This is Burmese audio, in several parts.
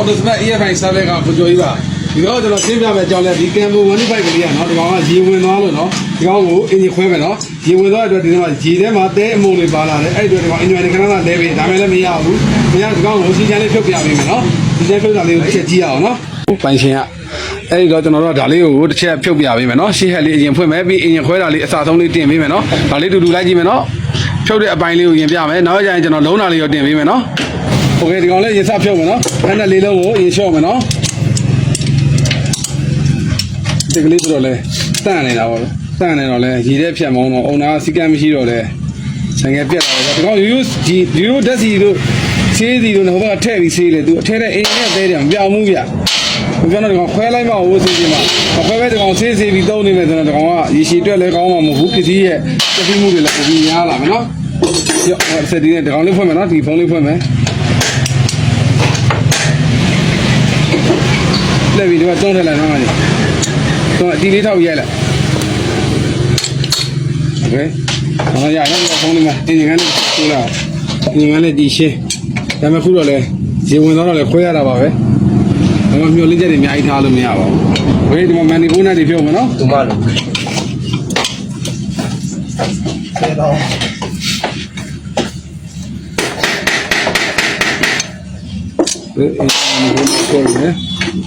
အော်တိုစမတ် EFI ဆားဘက်ကကိုကျော်ကြီးပါဒီတော့ကျွန်တော်ရှင်းပြမယ်ကြောင်းလဲဒီကံဘူ15ကလေးကနော်ဒီကောင်ကရေဝင်သွားလို့နော်ဒီကောင်ကိုအင်ဂျင်ခွဲမယ်နော်ရေဝင်သွားတဲ့အတွက်ဒီမှာရေထဲမှာတဲအမုံတွေပါလာတယ်အဲ့ဒီအတွက်ဒီကောင်အင်ဂျင်ခဏခဏလဲပေးဒါမှလည်းမရဘူးမရဒီကောင်ကိုစီချမ်းလေးဖြုတ်ပြပေးမယ်နော်စီချမ်းဖြုတ်တာလေးကိုတစ်ချက်ကြည့်ရအောင်နော်ပိုင်ရှင်ကအဲ့ဒီတော့ကျွန်တော်တို့ကဒါလေးကိုတစ်ချက်ဖြုတ်ပြပေးမယ်နော်ရှေ့ဟက်လေးအရင်ဖွင့်မယ်ပြီးအင်ဂျင်ခွဲတာလေးအစဆုံးလေးတင်ပေးမယ်နော်ဒါလေးတူတူလိုက်ကြည့်မယ်နော်ဖြုတ်တဲ့အပိုင်းလေးကိုရင်ပြမယ်နောက်ကျရင်ကျွန်တော်လုံးတာလေးကိုတင်ပေးမယ်နော်โอเคဒီကောင်လေးရင်စဖြုတ်မယ်နော်အဲ့နဲ့လေးလုံးကိုရင်လျှော့မယ်နော်ဒီကလေးဆိုတော့လဲတန့်နေတာပေါ့တန့်နေတော့လဲရေထဲဖြတ်မောင်းတော့အုံနာစီကံမရှိတော့လဲဆိုင်ငယ်ပြက်လာတယ်ဒီကောင်ယူဓာတ်စီတို့ဆေးစီတို့ဟိုဘက်ကထည့်ပြီးဆေးလေသူအထဲထဲအင်းနဲ့သေးတယ်မပြောင်းဘူးဗျဘယ်ကတော့ဒီကောင်ခွဲလိုက်မှဟိုဆေးစီမှာခွဲပဲဒီကောင်ဆေးပြီးသုံးနေမယ်ဆိုတော့ဒီကောင်ကရေရှည်တွက်လဲကောင်းမှာမဟုတ်ဘူးပစ္စည်းရဲ့ပစ္စည်းမှုတွေလည်းပုံပြီးများလာမယ်နော်ရော့ဆက်ဒီနဲ့ဒီကောင်လေးဖွင့်မယ်နော်ဒီဖုန်းလေးဖွင့်မယ်လက်ပြီးဒီကတုံးထည့်လိုက်နော်မကြီးတော့ဒီလေးထောက်ရိုက်လိုက်โอเคဘာရရအောင်ဖုန်းလေးမှာအင်ဂျင်ကနေထိုးလာအင်ဂျင်ကနေဒီရှင်းဒါမှခုတော့လေရေဝင်တော့လေခွဲရတာပါပဲဒါမှမျိုးလေးချက်တွေအများကြီးထားလို့မရပါဘူးโอเคဒီမှာမန်နီကူနဲ့တွေဖြုတ်မယ်နော်ဒီမှာလို့ဆယ်တော့ဒီအင်ဂျင်ကိုဖြုတ်မယ်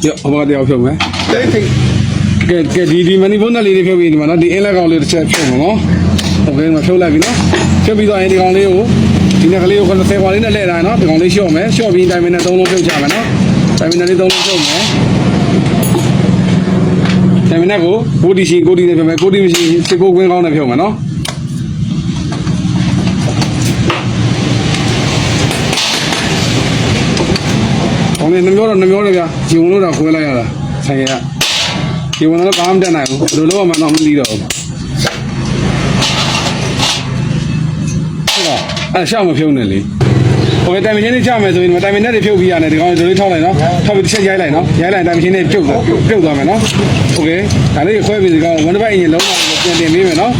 ကြောက်အမတရားဖြုတ်မယ်ကဲဒီမနီဖုန်းနဲ့လေးတွေဖြုတ်ပြီးဒီမှာနော်ဒီအင်းလက်ကောင်လေးတစ်ချက်ဖြုတ်မှာနော်โอเคမှာဖြုတ်လိုက်ပြီနော်ဖြုတ်ပြီးတော့ဒီကောင်လေးကိုဒီနဲ့ကလေးကို30ခွာလေးနဲ့လှည့်ထားနော်ဒီကောင်လေးလျှော့မယ်လျှော့ပြီးတိုင်မင်းနဲ့3လုံးဖြုတ်ချမယ်နော်တိုင်မင်းနဲ့3လုံးဖြုတ်မယ်တိုင်မင်းနဲ့ကိုကိုတီရှိကိုတီနဲ့ဖြုတ်မယ်ကိုတီမရှိစစ်ကိုကွင်းကောင်းနဲ့ဖြုတ်မယ်နော်ကောင်လေးနှမျောတော့ဗျာဂျုံလို့တော့ခွဲလိုက်ရတာဆိုင်ရဒီဝန်တော့ဘာမှမတတ်နိုင်ဘူးဘယ်လိုလုပ်မှတော့မသိတော့ဘူးအဲ့ရှောက်မဖြုံးနဲ့လေဟိုတိုင်မင်းချင်းနဲ့ချမယ်ဆိုရင်တိုင်မင်းနဲ့တွေဖြုတ်ပြီးရတယ်ဒီကောင်တွေလေးထောက်လိုက်နော်ထောက်ပြီးတစ်ချက်ရိုက်လိုက်နော်ရိုက်လိုက်တိုင်မင်းချင်းနဲ့ပြုတ်သွားမယ်နော်โอเคဒါလေးခွဲပြီးဒီကောင်ဝန်တစ်ပတ်အရင်လုံးလာပြန်တင်ပေးမယ်နော်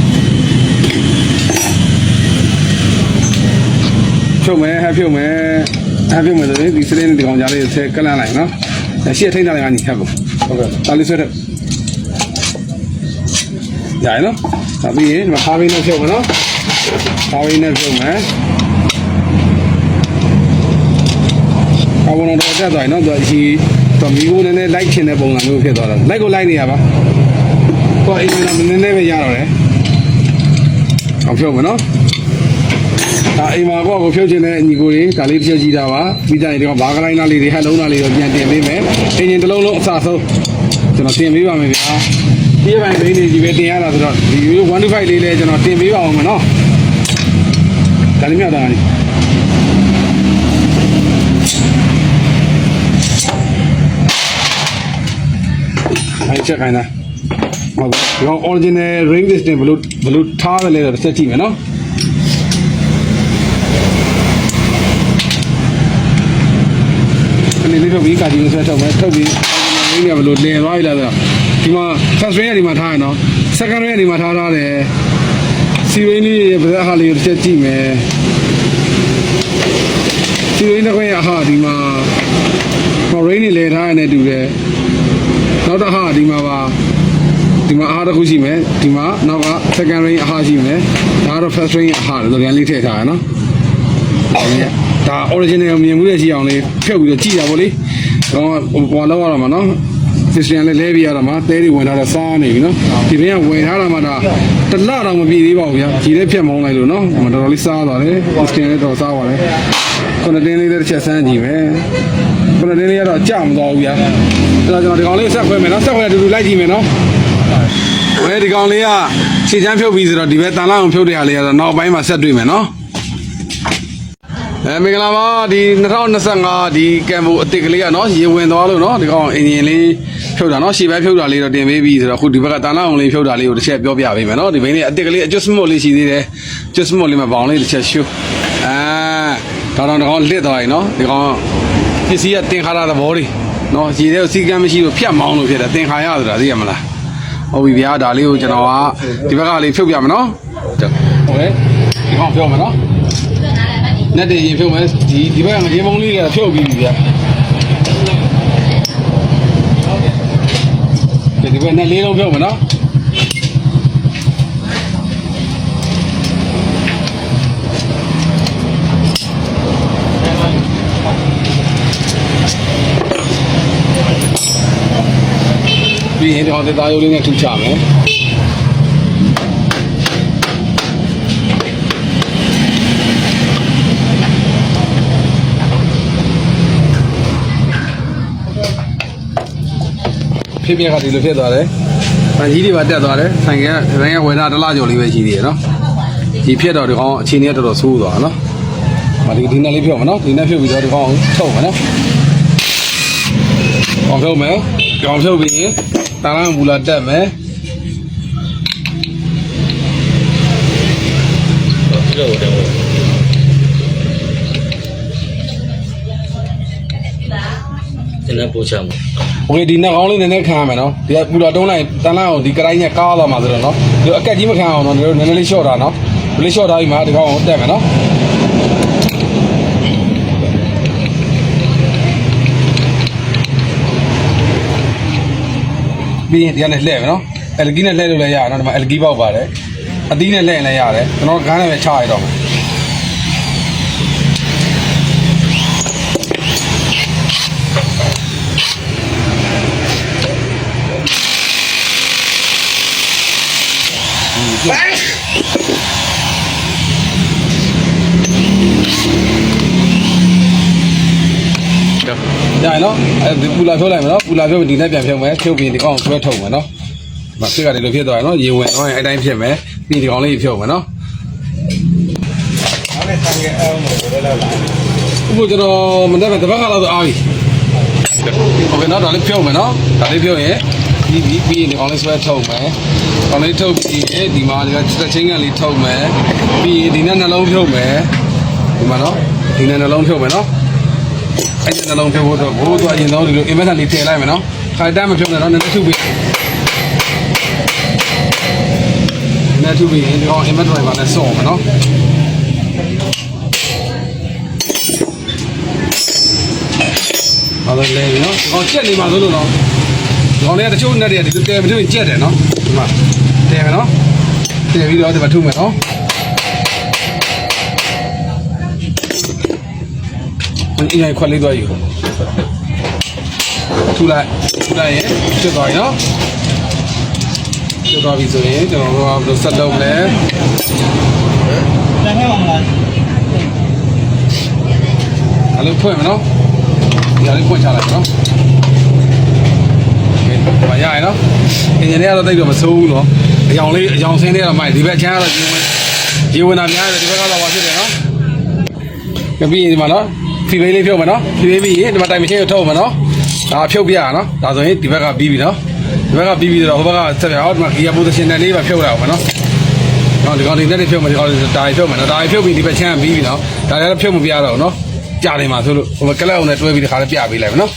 ဖြုတ်မယ်ဖြုတ်မယ်ဆိုရင်ဒီစလေးနဲ့ဒီကောင်ကြားလေးဆဲကလန့်လိုက်နော်ရှေ့ထိန်းထားလိုက်ကနေခက်ကုန်ဟုတ်ကဲ့ဒါလေးဆွဲတဲ့ရရနော်ဒါပြီးရင်မခါးဘင်းနဲ့ဖြုတ်မယ်နော်ခါးဘင်းနဲ့ဖြုတ်မယ်အဝန်တော်တက်သွားရင်နော်ဒီတော့မီးကိုနည်းနည်းလိုက်ချင်တဲ့ပုံစံမျိုးဖြစ်သွားတာလိုက်ကိုလိုက်နေရပါတော့အိမ်မှာနည်းနည်းပဲရတော့တယ်အောင်ဖြုတ်မယ်နော်ဒါအိမ်မှာကိုဖြုတ်ချင်တဲ့ညီကိုတွေဒါလေးတစ်ချက်ကြည့်တာပါပြီးကြရင်ဒီကဘာကလိုင်းသားလေးတွေဟက်လုံးသားလေးတော့ပြန်တင်ပေးမယ်အင်ဂျင်တစ်လုံးလုံးအစဆုံးကျွန်တော်တင်ပေးပါမယ်ဗျာဒီဘိုင်လေးတွေကြီးပဲတင်ရတာဆိုတော့ဒီ125လေးလည်းကျွန်တော်တင်ပေးပါအောင်မယ်နော်ဒါလေးမြောက်တာလေးအဲ့ချက်ခိုင်းတာဟုတ်ကဲ့ဒီ original ring distance ဘလို့ထားတယ်လဲတော့တစ်ချက်ကြည့်မယ်နော်ဒီလေးတော့ဒီကာဒီကိုဆက်ထုတ်မယ်ထုတ်ပြီးဒီနေ့ကဘလို့လည်သွားပြီလားဆိုတော့ဒီမှာ first ring ကဒီမှာထားရနော် second ring ကဒီမှာထားတယ်စီရင်းလေးရဲ့ဗဇက်ဟာလေးကိုတစ်ချက်ကြည့်မယ်စီရင်းတစ်ခွင့်အဟာဒီမှာ ring နေလဲထားရတဲ့တူတယ်နောက်တစ်ဟာဒီမှာပါဒီမှာအားတစ်ခုရှိမယ်ဒီမှာနောက်က second ring အဟာရှိမယ်ဒါကတော့ first ring အဟာလို့ပြန်လေးထည့်ထားရနော်ဒါ original မြင်မှုရရှိအောင်လေးဖြုတ်ပြီးတော့ကြည့်ရပါလိတော့ဟိုလောက်ရမှာနော် system လေးလဲပြရတာမှာတဲတွေဝင်ထားတာစားနေပြီနော်ဒီဘင်းကဝင်ထားတာမှဒါတစ်လတော့မပြည့်သေးပါဘူးဗျာကြီးလေးဖြတ်မောင်းလိုက်လို့နော်တော်တော်လေးစားသွားတယ် system လေးတော့စားသွားတယ်ခုနတင်းလေးတစ်ချက်ဆန်းကြည့်မယ်ခုနတင်းလေးကတော့ကြမသွားဘူးဗျာအဲ့တော့ကျွန်တော်ဒီကောင်လေးဆက်ခွဲမယ်နော်ဆက်ခွဲတူတူလိုက်ကြည့်မယ်နော်ဝဲဒီကောင်လေးကခြေချမ်းဖြုတ်ပြီးဆိုတော့ဒီဘက်တန်လောက်အောင်ဖြုတ်တဲ့ဟာလေးကတော့နောက်ပိုင်းမှာဆက်တွေ့မယ်နော်မင်္ဂလာပါဒီ2025ဒီကံဘူအစ်စ်ကလေးကနော်ရေဝင်သွားလို့နော်ဒီကောင်အင်ဂျင်လေးဖြုတ်တာနော်ရှေ့ဘက်ဖြုတ်တာလေးတော့တင်ပေးပြီဆိုတော့ခုဒီဘက်ကတန်လောက်အောင်လေးဖြုတ်တာလေးကိုတစ်ချက်ပြောပြပေးမယ်နော်ဒီဘင်းလေးအစ်စ်ကလေး adjustment လေးရှိသေးတယ် adjustment လေးမှာဘောင်လေးတစ်ချက်ရှုဒါတော့ဒီကောင်လစ်သွားပြီနော်ဒီကောင်ပစ္စည်းကတင်ခါရတဲ့ဘောလေးနော်ရေထဲကိုစီကမ်းမရှိလို့ဖြတ်မောင်းလို့ဖြစ်တယ်တင်ခါရဆိုတာသိရမလားဟုတ်ပြီဗျာဒါလေးကိုကျွန်တော်ကဒီဘက်ကလေးဖြုတ်ပြမယ်နော်ဟုတ်ကဲ့ဒီကောင်ဖြုတ်မယ်နော်နဲ့တည်းရင်ဖြုတ်မယ်ဒီဘက်ကငရေမုံလေးကဖြုတ်ပြီးပြီဗျာ ဒီဘက်နဲ့လေးလုံးဖြုတ်မယ်နော်ပြီးရင်ဒီဟောတဲ့သားရိုးလေးနဲ့ထူချမယ်ဖြစ်ပြခါဒီလိုဖြစ်သွားတယ်။ဗန်ကြီးတွေပါတက်သွားတယ်။ဆိုင်ကဝယ်တာတစ်လကျော်လေးပဲရှိသေးတယ်နော်။ဒီဖြစ်တော့ဒီကောင်အခြေအနေကတော်တော်ဆိုးသွားတာနော်။ဒီနဲ့လေးဖြုတ်မယ်နော်။ဒီနဲ့ဖြုတ်ပြီးတော့ဒီကောင်ထုတ်မယ်နော်။ကောင်ဖြုတ်မယ်။ကောင်ဖြုတ်ပြီးရင်တာလန်ဘူလာတက်မယ်။ဒီနေ့ပို့ချမယ် โอเคဒီနဲ့ကောင်းလေးနည်းနည်းခံရမယ်နော်ဒီကပူလာတုံးလိုက်တန်းလာအောင်ဒီကတိုင်းနဲ့ကားသွားမှာဆိုတော့နော်ဒီအကက်ကြီးမခံအောင်နော်တို့နည်းနည်းလေးရှော့တာနော်လေးရှော့ထားပြီးမှဒီကောင်တက်မယ်နော်ပြီးရင်ဒီကနေလှည့်မယ်နော်အယ်လ်ဂီနဲ့လှည့်လို့လည်းရတယ်နော်ဒီမှာအယ်လ်ဂီပေါက်ပါတယ်အသီးနဲ့လှည့်ရင်လည်းရတယ်ကျွန်တော်ကန်းနဲ့ပဲချရတော့မယ်ရနော်အဲဒီပူလာဖြုတ်လိုက်မယ်နော်ပူလာဖြုတ်ဒီနဲ့ပြန်ဖြုတ်မယ်ဖြုတ်ပြီးဒီကောင်ဆွဲထုတ်မယ်နော်မဖြစ်ကတည်းကဖြစ်သွားတယ်နော်ရေဝင်တော့အဲ့တိုင်းဖြစ်မယ်ပြီးဒီကောင်လေးဖြုတ်မယ်နော်အဲ့ဒါဆိုင်ကအောင်လို့ပြောလိုက်လားအခုကျွန်တော်မနေ့ကတပတ်ခါလောက်ဆိုအားပြီโอเคနော်ဒါလေးဖြုတ်မယ်နော်ဒါလေးဖြုတ်ရင်ပြီးရင်ဒီကောင်လေးဆွဲထုတ်မယ်ကောင်လေးထုတ်ပြီးရင်ဒီမှာဒီကချင်းကန်လေးထုတ်မယ်ပြီးရင်ဒီနဲ့နှလုံးဖြုတ်မယ်ဒီမှာနော်ဒီနဲ့နှလုံးဖြုတ်မယ်နော်အဲ့ဒီနှလုံးဖြုတ်ဖို့တော့ဘိုးသွားရင်တော့ဒီလို image လေးထည့်လိုက်မယ်နော်ခါတိုင်းမဖြုတ်နဲ့တော့နည်းနည်းထုပ်ပြီးနည်းနည်းထုပ်ပြီးဒီကောင် image driver နဲ့ဆော့မယ်နော်ဟုတ်တယ်လေနော်ဒီကောင်ချက်နေမှာဆိုလို့တော့ဒီကောင်လေးကတချို့နဲ့တည်းကဒီလိုတဲမထုပ်ရင်ကြက်တယ်နော်ဒီမှာတဲမယ်နော်တဲပြီးတော့ဒီမှာထုပ်မယ်နော်အင်းရခွက်လေးသွားယူထူလိုက်ရင်ကျွတ်သွားပြီနော်ကျွတ်သွားပြီဆိုရင်ကျွန်တော်တို့ကဘယ်လိုဆက်လုပ်မလဲတန်းခဲ့ပါမလားအဲ့လိုဖွင့်မယ်နော်ဒီဟာလေးဖွင့်ချလိုက်နော်ကဲဘာရရနော်အင်ဂျင်နီယာတော့တိတ်တော့မဆိုးဘူးနော်အယောင်ဆင်းတွေကမိုက်ဒီဘက်ချမ်းကတော့ရေဝင်တာများတယ်ဒီဘက်ကတော့ဘာဖြစ်တယ်နော်ကပြီးဒီမှာနော်ဖီဘေးလေးဖြုတ်မယ်နော်ဖီဘေးပြီးရင်ဒီမှာတိုင်မချင်းကိုထုတ်မယ်နော်ဒါဖြုတ်ပြရနော်ဒါဆိုရင်ဒီဘက်ကပြီးပြီနော်ဒီဘက်ကပြီးပြီတော့ဟိုဘက်ကဆက်ပြအောင်ဒီမှာဂီယာပိုဇီရှင်နဲ့လေးပါဖြုတ်လိုက်အောင်မယ်နော်ဒီကောင်ဒီနဲ့ဖြုတ်မယ်ဒီကောင်ဒါဖြုတ်မယ်နော်ဒါဖြုတ်ပြီးဒီဘက်ချမ်းပြီးပြီနော်ဒါလည်းဖြုတ်မပြတော့ဘူးနော်ကြာနေမှာဆိုလို့ဟိုကလက်အောင်နဲ့တွဲပြီးဒီခါလေးပြပေးလိုက်မယ်နော်